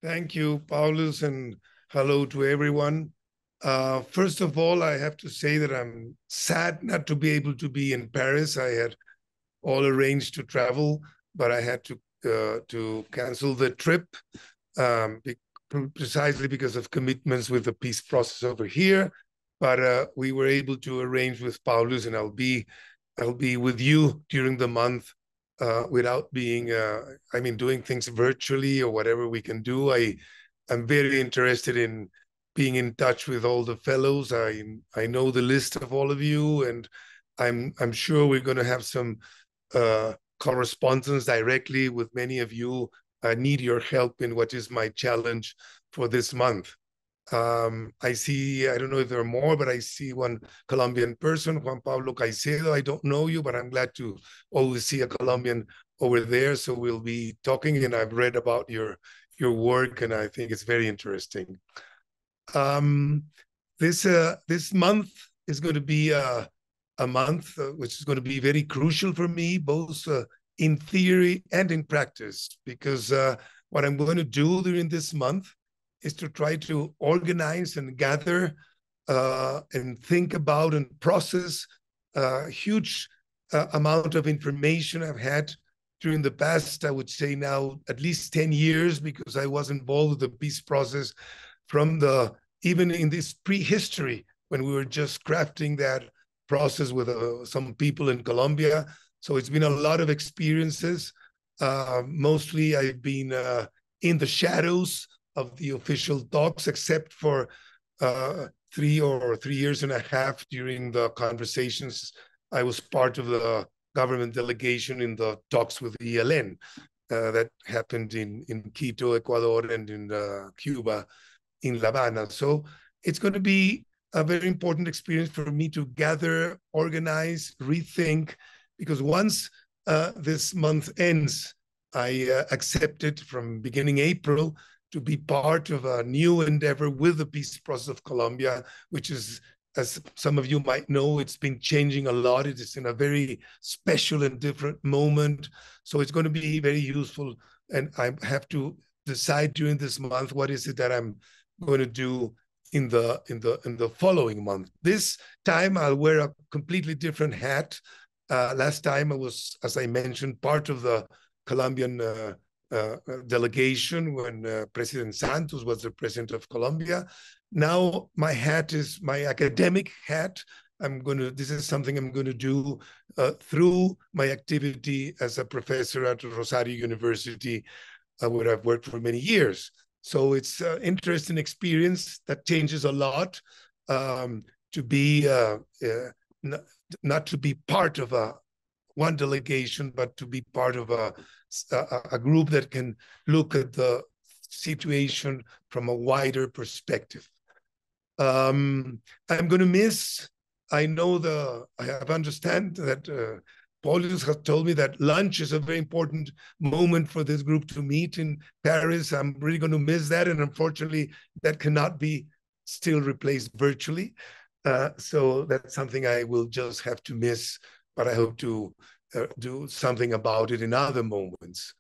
Thank you, Paulus, and hello to everyone. First of all, I have to say that I'm sad not to be able to be in Paris. I had all arranged to travel, but I had to cancel the trip um, be, precisely because of commitments with the peace process over here. But we were able to arrange with Paulus, and I'll be with you during the month without being, doing things virtually or whatever we can do. I'm very interested in being in touch with all the fellows. I know the list of all of you, and I'm sure we're going to have some correspondence directly with many of you. I need your help in what is my challenge for this month. I see, I don't know if there are more, but I see one Colombian person, Juan Pablo Caicedo. I don't know you, but I'm glad to always see a Colombian over there. So we'll be talking, and I've read about your work, and I think it's very interesting. This month is going to be a month which is going to be very crucial for me, both in theory and in practice, because what I'm going to do during this month is to try to organize and gather and think about and process a huge amount of information I've had during the past, I would say now at least 10 years, because I was involved with the peace process from even in this prehistory, when we were just crafting that process with some people in Colombia. So it's been a lot of experiences. Mostly I've been in the shadows of the official talks, except for 3 years and a half during the conversations. I was part of the government delegation in the talks with the ELN that happened in Quito, Ecuador, and in Cuba, in La Habana. So it's going to be a very important experience for me to gather, organize, rethink, because once this month ends, I accepted from beginning April to be part of a new endeavor with the peace process of Colombia, which is, as some of you might know, it's been changing a lot. It is in a very special and different moment. So it's going to be very useful. And I have to decide during this month what is it that I'm going to do in the following month. This time I'll wear a completely different hat. Last time I was, as I mentioned, part of the Colombian delegation when President Santos was the president of Colombia. Now my hat is my academic hat. This is something I'm going to do through my activity as a professor at Rosario University, where I've worked for many years. So it's an interesting experience that changes a lot. To be not to be part of one delegation, but to be part of a group that can look at the situation from a wider perspective. I'm going to miss. I have understand that Paulus has told me that lunch is a very important moment for this group to meet in Paris. I'm really going to miss that, and unfortunately, that cannot be still replaced virtually. So that's something I will just have to miss, but I hope to do something about it in other moments.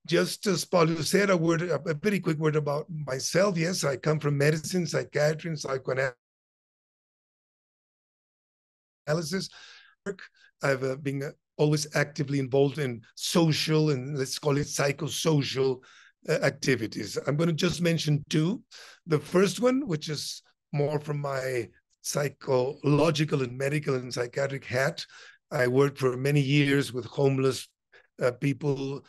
Just as Paulo said, a very quick word about myself. Yes, I come from medicine, psychiatry, and psychoanalysis. I've been always actively involved in social and, let's call it, psychosocial activities. I'm going to just mention two. The first one, which is more from my psychological and medical and psychiatric hat. I worked for many years with homeless people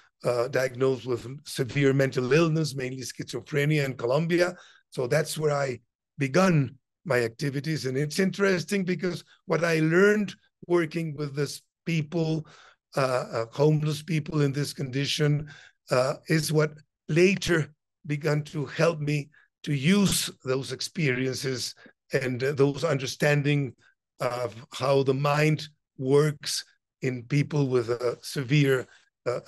diagnosed with severe mental illness, mainly schizophrenia in Colombia. So that's where I began my activities. And it's interesting because what I learned working with these people, homeless people in this condition, is what later began to help me to use those experiences and those understanding of how the mind works in people with severe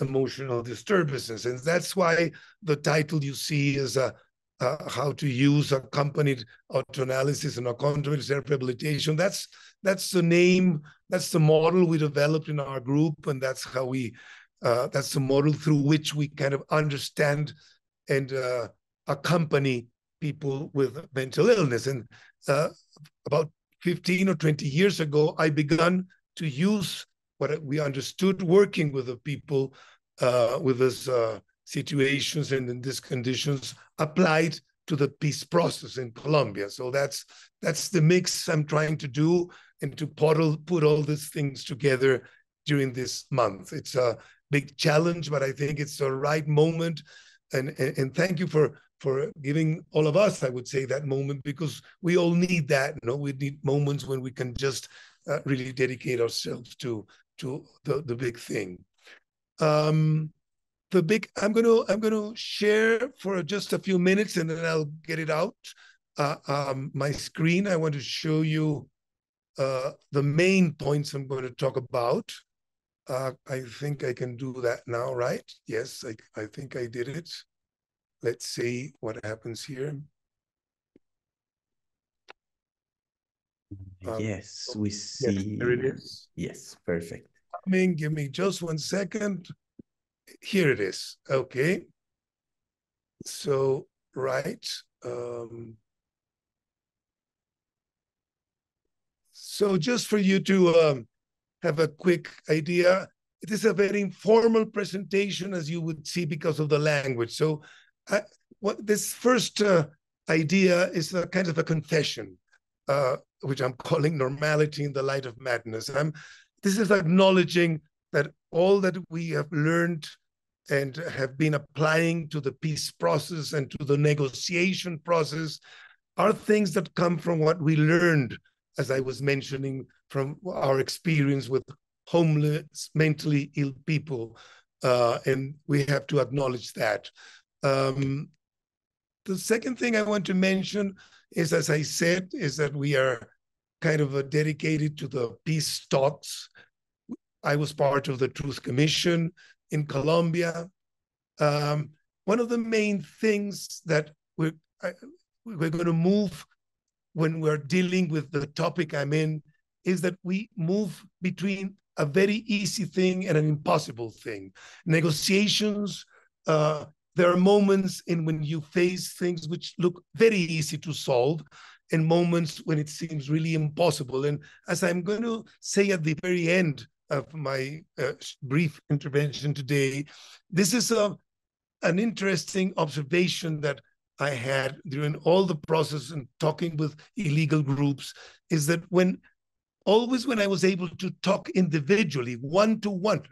emotional disturbances. And that's why the title you see is how to use accompanied autoanalysis and accompanied self-rehabilitation. That's the name, that's the model we developed in our group, and that's how we That's the model through which we kind of understand and accompany people with mental illness. And about 15 or 20 years ago, I began to use what we understood working with the people with these situations and in these conditions applied to the peace process in Colombia. So that's the mix I'm trying to do, and to put all these things together during this month. It's a big challenge, but I think it's the right moment. And thank you for giving all of us, I would say, that moment, because we all need that. You know, we need moments when we can just really dedicate ourselves to the big thing. I'm gonna share for just a few minutes, and then I'll get it out. My screen. I want to show you the main points I'm going to talk about. I think I can do that now, right? Yes, I think I did it. Let's see what happens here. Yes, we see. Yes, there it is. Yes, perfect. Give me just 1 second. Here it is. Okay. So, right. So just for you to have a quick idea, it is a very informal presentation, as you would see, because of the language. So what this first idea is a kind of a confession, which I'm calling normality in the light of madness. This is acknowledging that all that we have learned and have been applying to the peace process and to the negotiation process are things that come from what we learned, as I was mentioning, from our experience with homeless, mentally ill people. And we have to acknowledge that. The second thing I want to mention is, as I said, is that we are kind of dedicated to the peace talks. I was part of the Truth Commission in Colombia. One of the main things that we're going to move when we're dealing with the topic I'm in is that we move between a very easy thing and an impossible thing. Negotiations, there are moments in when you face things which look very easy to solve, and moments when it seems really impossible. And as I'm going to say at the very end of my brief intervention today, this is an interesting observation that I had during all the process and talking with illegal groups, is that always when I was able to talk individually, one-to-one,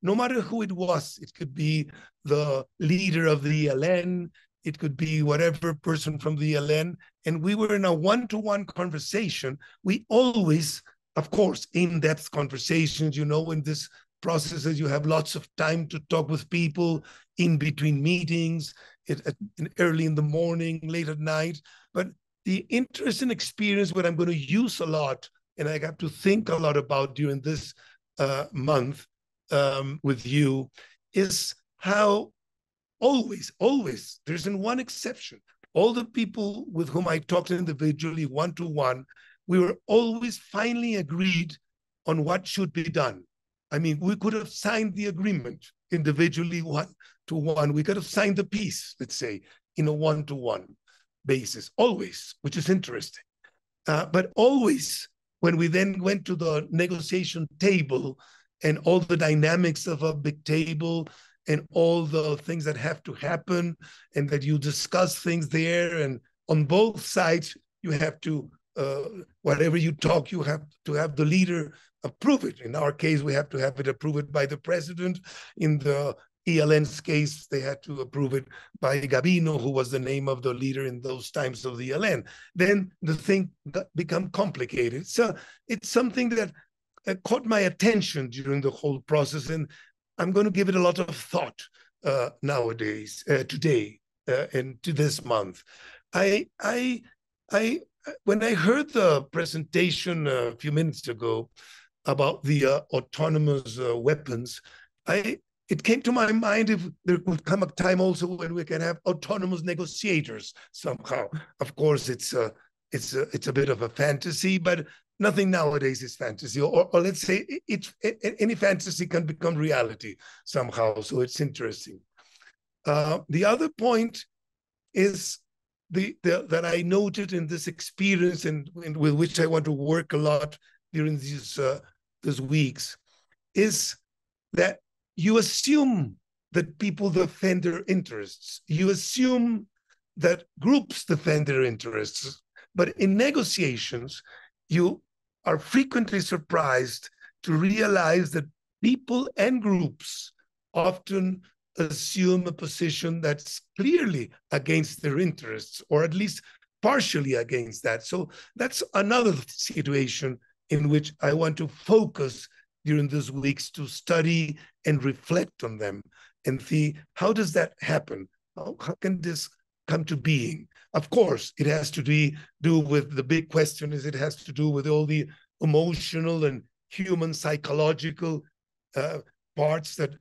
no matter who it was, it could be the leader of the ELN, it could be whatever person from the ELN, and we were in a one-to-one conversation, we always, of course, in-depth conversations, you know, in this processes, you have lots of time to talk with people in between meetings, early in the morning, late at night. But the interesting experience, what I'm going to use a lot, and I got to think a lot about during this month with you, is how always, there isn't one exception. All the people with whom I talked individually, one-to-one, we were always finally agreed on what should be done. I mean, we could have signed the agreement individually, one-to-one. We could have signed the peace, let's say, in a one-to-one basis, always, which is interesting. But always, when we then went to the negotiation table and all the dynamics of a big table and all the things that have to happen, and that you discuss things there, and on both sides, you have to, whatever you talk, you have to have the leader approve it. In our case, we have to have it approved by the president. In the ELN's case, they had to approve it by Gabino, who was the name of the leader in those times of the ELN. Then the thing became complicated. So it's something that caught my attention during the whole process, and I'm going to give it a lot of thought nowadays, today, and to this month. When I heard the presentation a few minutes ago about the autonomous weapons, it came to my mind if there would come a time also when we can have autonomous negotiators somehow. Of course, it's a bit of a fantasy, but nothing nowadays is fantasy, or let's say any fantasy can become reality somehow. So it's interesting. The other point is that I noted in this experience and with which I want to work a lot during these weeks is that you assume that people defend their interests. You assume that groups defend their interests. But in negotiations, you are frequently surprised to realize that people and groups often assume a position that's clearly against their interests, or at least partially against that. So that's another situation in which I want to focus during these weeks to study and reflect on them and see, how does that happen? How can this come to being? Of course, it has to do with the big question is it has to do with all the emotional and human psychological parts that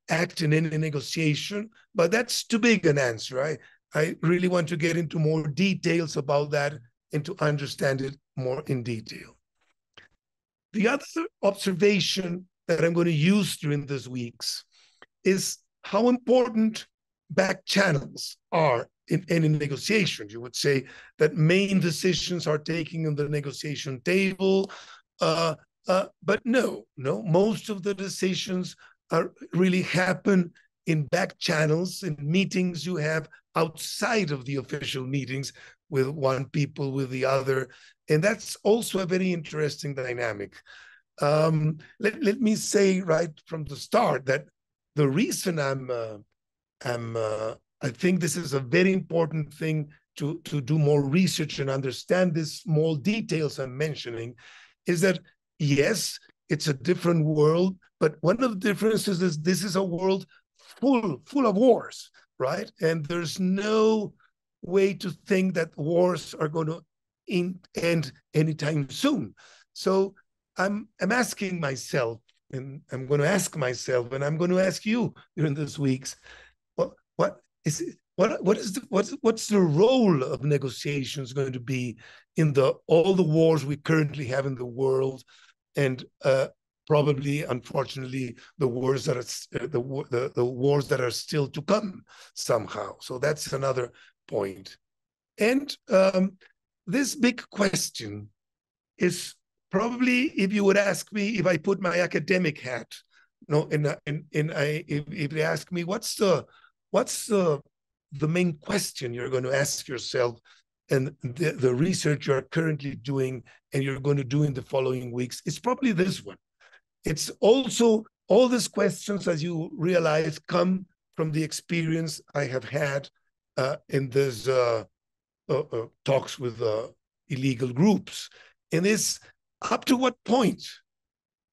act in any negotiation, but that's too big an answer. I really want to get into more details about that and to understand it more in detail. The other observation that I'm going to use during these weeks is how important back channels are in any negotiation. You would say that main decisions are taken on the negotiation table, but no, most of the decisions really happen in back channels, in meetings you have outside of the official meetings with one people, with the other. And that's also a very interesting dynamic. Let me say right from the start that the reason I think this is a very important thing to do more research and understand these small details I'm mentioning is that, yes, it's a different world, but one of the differences is this is a world full of wars, right? And there's no way to think that wars are going to end anytime soon. So I'm asking myself, and I'm going to ask myself, and I'm going to ask you during these weeks, what's the role of negotiations going to be in all the wars we currently have in the world, and probably, unfortunately, the wars that are the wars that are still to come somehow. So that's another point. And this big question is probably, if you would ask me, if I put my academic hat, if they ask me what's the main question you're going to ask yourself, and the research you're currently doing and you're going to do in the following weeks, it's probably this one. It's also all these questions, as you realize, come from the experience I have had in these talks with illegal groups. And it's up to what point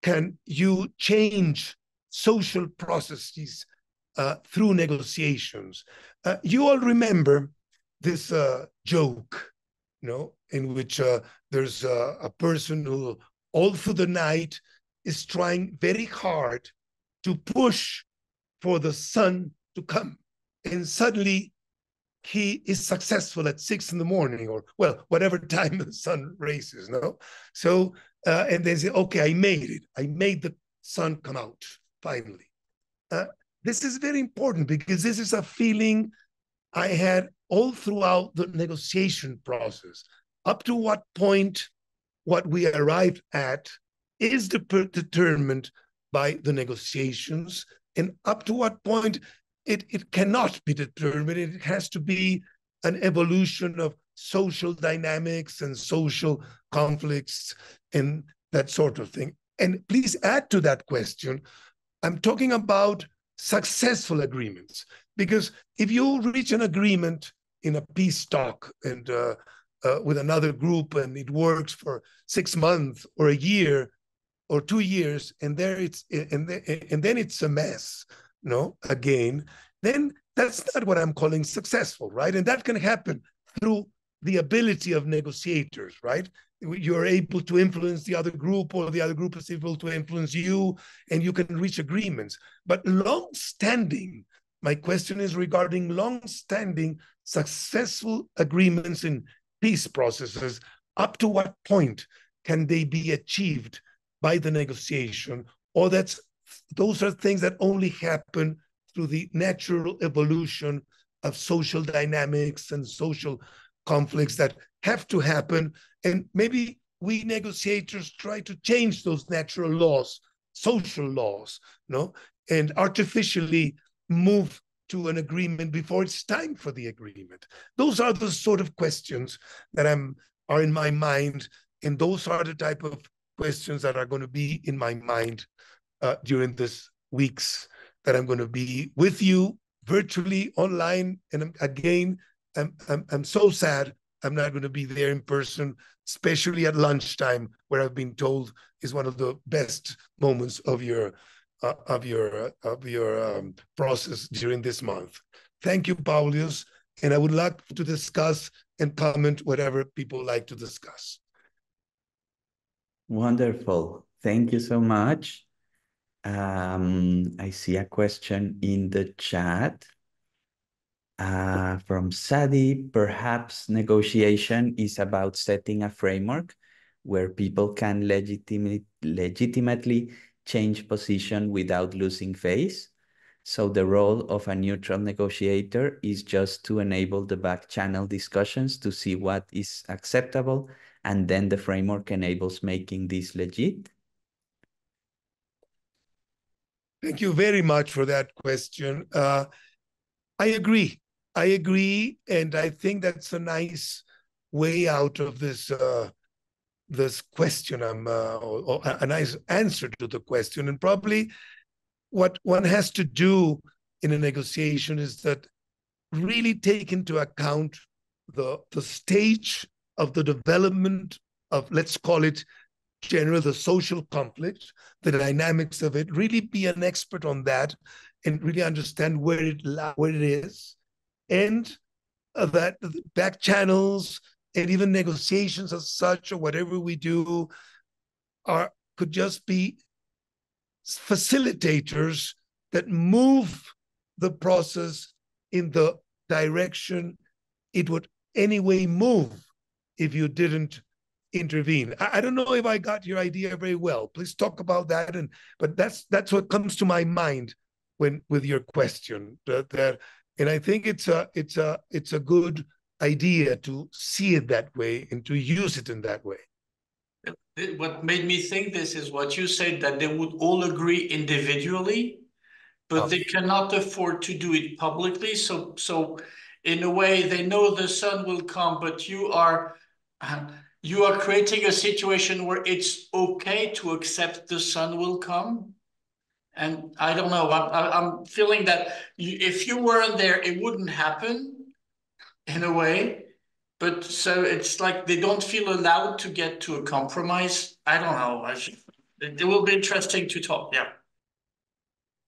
can you change social processes through negotiations? You all remember this joke, in which there's a person who all through the night is trying very hard to push for the sun to come. And suddenly he is successful at 6 in the morning, or, well, whatever time the sun rises, no? So, and they say, okay, I made it. I made the sun come out, finally. This is very important because this is a feeling I had all throughout the negotiation process. Up to what point what we arrived at is determined by the negotiations, and up to what point it cannot be determined. It has to be an evolution of social dynamics and social conflicts and that sort of thing. And please add to that question, I'm talking about successful agreements, because if you reach an agreement in a peace talk and with another group, and it works for 6 months or a year or 2 years, and then it's a mess, again, then that's not what I'm calling successful, right? And that can happen through the ability of negotiators, right? You're able to influence the other group, or the other group is able to influence you, and you can reach agreements. But long-standing, my question is regarding long-standing successful agreements in peace processes. Up to what point can they be achieved by the negotiation, or those are things that only happen through the natural evolution of social dynamics and social conflicts that have to happen. And maybe we negotiators try to change those natural laws, social laws, no, and artificially move to an agreement before it's time for the agreement. Those are the sort of questions that are in my mind, and those are the type of questions that are going to be in my mind during this weeks that I'm going to be with you virtually online. And again, I'm so sad I'm not going to be there in person, especially at lunchtime, where I've been told is one of the best moments of your process during this month. Thank you, Paulius, and I would like to discuss and comment whatever people like to discuss. Wonderful. Thank you so much. I see a question in the chat from Sadi. Perhaps negotiation is about setting a framework where people can legitimately change position without losing face. So the role of a neutral negotiator is just to enable the back channel discussions to see what is acceptable, and then the framework enables making this legit. Thank you very much for that question. I agree. And I think that's a nice way out of this this question, or a nice answer to the question. And probably what one has to do in a negotiation is that really take into account the stage of the development of, let's call it, the social conflict, the dynamics of it, really be an expert on that and really understand where it is. And that back channels and even negotiations as such, or whatever we do, could just be facilitators that move the process in the direction it would anyway move if you didn't intervene. I don't know if I got your idea very well. Please talk about that. But that's what comes to my mind with your question. And I think it's a good idea to see it that way and to use it in that way. What made me think this is what you said, that they would all agree individually, but they cannot afford to do it publicly. So in a way, they know the sun will come, but you are creating a situation where it's okay to accept the sun will come. And I don't know, I'm feeling that if you weren't there, it wouldn't happen in a way. But so it's like they don't feel allowed to get to a compromise. I don't know. It will be interesting to talk. Yeah.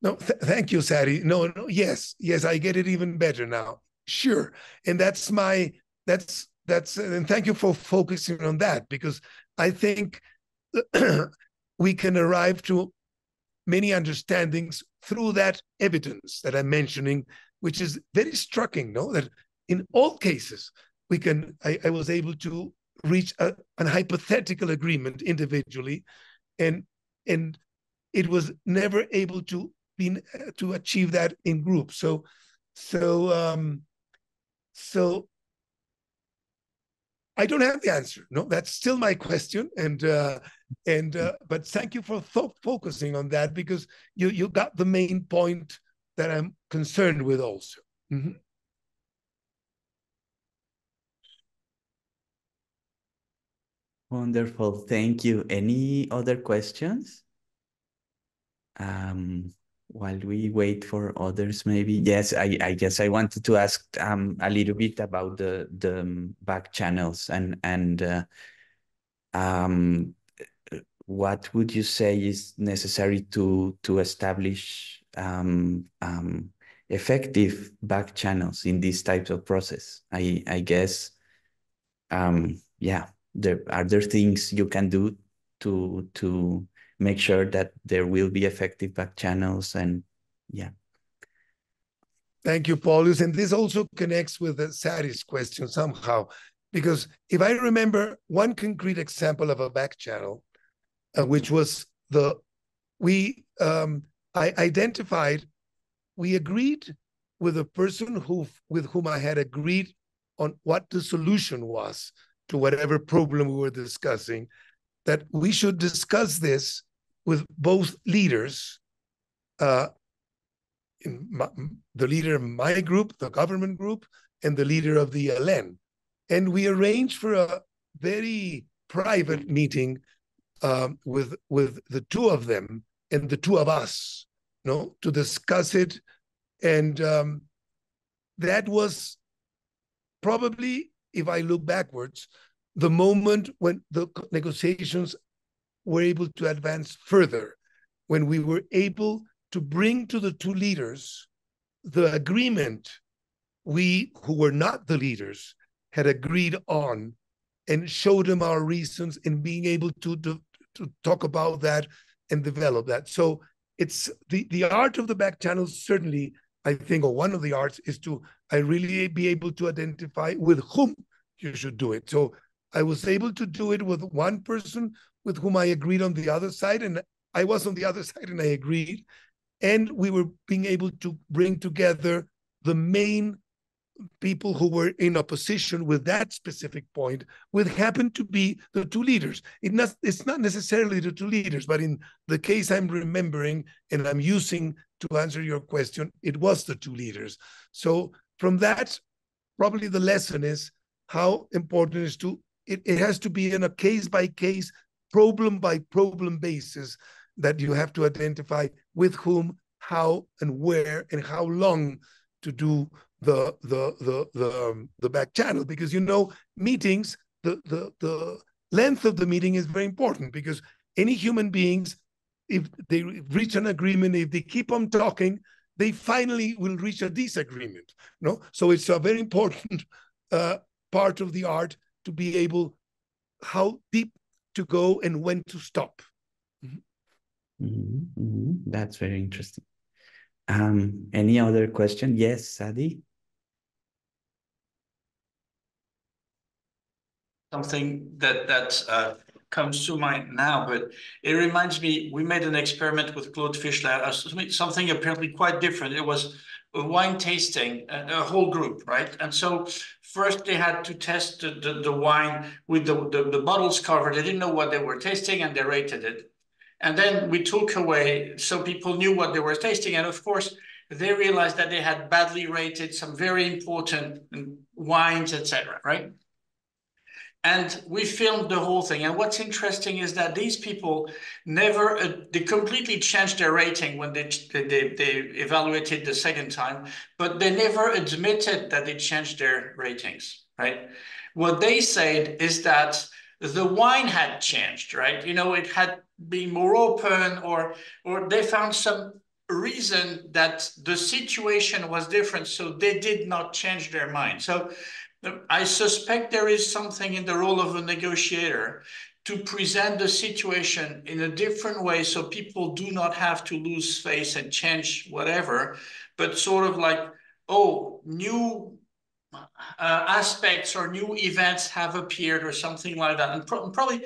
No, thank you, Sadi. No, yes, I get it even better now. Sure. And that's and thank you for focusing on that, because I think we can arrive to many understandings through that evidence that I'm mentioning, which is very striking, no? That in all cases, I was able to reach an hypothetical agreement individually, and it was never able to achieve that in groups. So I don't have the answer. No, that's still my question. But thank you for focusing on that, because you got the main point that I'm concerned with also. Mm-hmm. Wonderful, thank you. Any other questions? While we wait for others, maybe. Yes, I guess I wanted to ask a little bit about the back channels and what would you say is necessary to establish effective back channels in these types of process? I guess yeah, are there things you can do to make sure that there will be effective back channels? And yeah. Thank you, Paulus. And this also connects with Sadi's question somehow, Because if I remember one concrete example of a back channel, which was I identified, we agreed with a person with whom I had agreed on what the solution was to whatever problem we were discussing, that we should discuss this with both leaders, the leader of my group, the government group, and the leader of the ELN. And we arranged for a very private meeting with the two of them and the two of us, to discuss it. And that was probably, if I look backwards, the moment when the negotiations were able to advance further, when we were able to bring to the two leaders the agreement we, who were not the leaders, had agreed on, and showed them our reasons in being able to talk about that and develop that. So it's the art of the back channel, certainly, I think, or one of the arts, is to really be able to identify with whom you should do it. So I was able to do it with one person with whom I agreed on the other side, and I was on the other side and I agreed. And we were being able to bring together the main people who were in opposition with that specific point, which happened to be the two leaders. It's not necessarily the two leaders, but in the case I'm remembering and I'm using to answer your question, it was the two leaders. So from that, probably the lesson is how important it is to, it has to be in a case-by-case, problem-by-problem basis, that you have to identify with whom, how, and where, and how long to do the back channel. Because meetings, the length of the meeting is very important, because any human beings, if they reach an agreement, if they keep on talking, they finally will reach a disagreement. So it's a very important part of the art to be able how deep to go and when to stop. That's very interesting. Any other question? Yes, Sadi? Something that comes to mind now, but it reminds me, we made an experiment with Claude Fischler, something apparently quite different. It was a wine tasting, a whole group, right? And so first they had to test the wine with the bottles covered. They didn't know what they were tasting, and they rated it. And then we took away, so people knew what they were tasting. And of course, they realized that they had badly rated some very important wines, etc., right? And we filmed the whole thing. And what's interesting is that these people never, they completely changed their rating when they evaluated the second time, but they never admitted that they changed their ratings, right? What they said is that the wine had changed, right? It had been more open, or they found some reason that the situation was different, so they did not change their mind. So I suspect there is something in the role of a negotiator to present the situation in a different way, so people do not have to lose face and change whatever, but sort of like, oh, new aspects or new events have appeared or something like that. And probably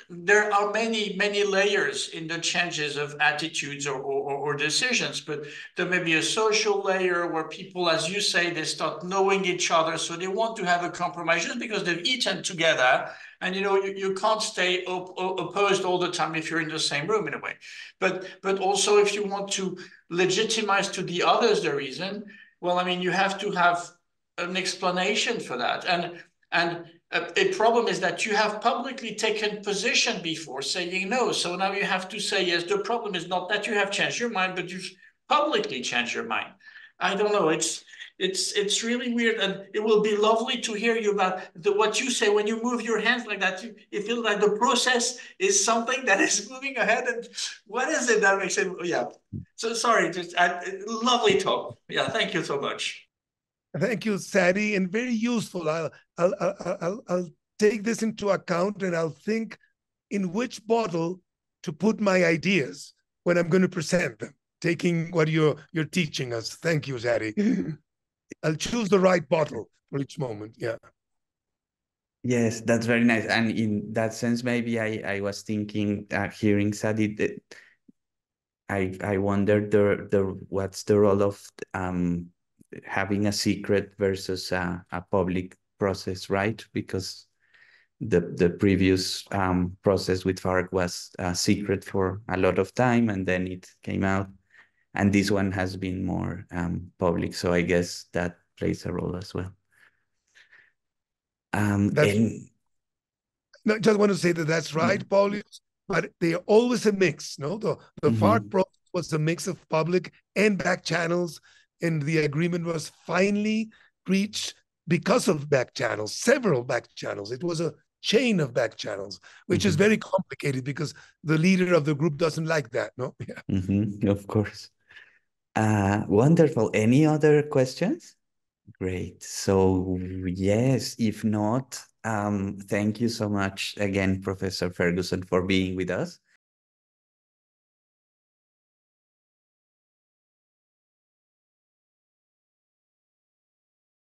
there are many layers in the changes of attitudes or decisions, but there may be a social layer where people, as you say, they start knowing each other, so they want to have a compromise just because they've eaten together. And you can't stay opposed all the time if you're in the same room, in a way. But also, if you want to legitimize to the others the reason, well, I mean, you have to have an explanation for that. And a problem is that you have publicly taken position before saying no. So now you have to say, yes, the problem is not that you have changed your mind, but you've publicly changed your mind. I don't know. It's really weird. And it will be lovely to hear you about what you say when you move your hands like that. It feels like the process is something that is moving ahead. And what is it that makes it? Yeah. So sorry, just lovely talk. Yeah. Thank you so much. Thank you, Sadi, and very useful. I'll take this into account, and I'll think in which bottle to put my ideas when I'm going to present them, taking what you're teaching us. Thank you, Sadi. I'll choose the right bottle for each moment. Yeah. Yes, that's very nice. And in that sense, maybe I was thinking, hearing Sadi, that I wonder what's the role of having a secret versus a public process, right? Because the previous process with FARC was secret for a lot of time, and then it came out, and this one has been more public. So I guess that plays a role as well. No, just want to say that that's right, yeah. Paulius, but they are always a mix. No, the FARC process was a mix of public and back channels, and the agreement was finally reached because of back channels, several back channels. It was a chain of back channels, which is very complicated because the leader of the group doesn't like that. No, yeah. Of course. Wonderful. Any other questions? Great. So yes, if not, thank you so much again, Professor Fergusson, for being with us.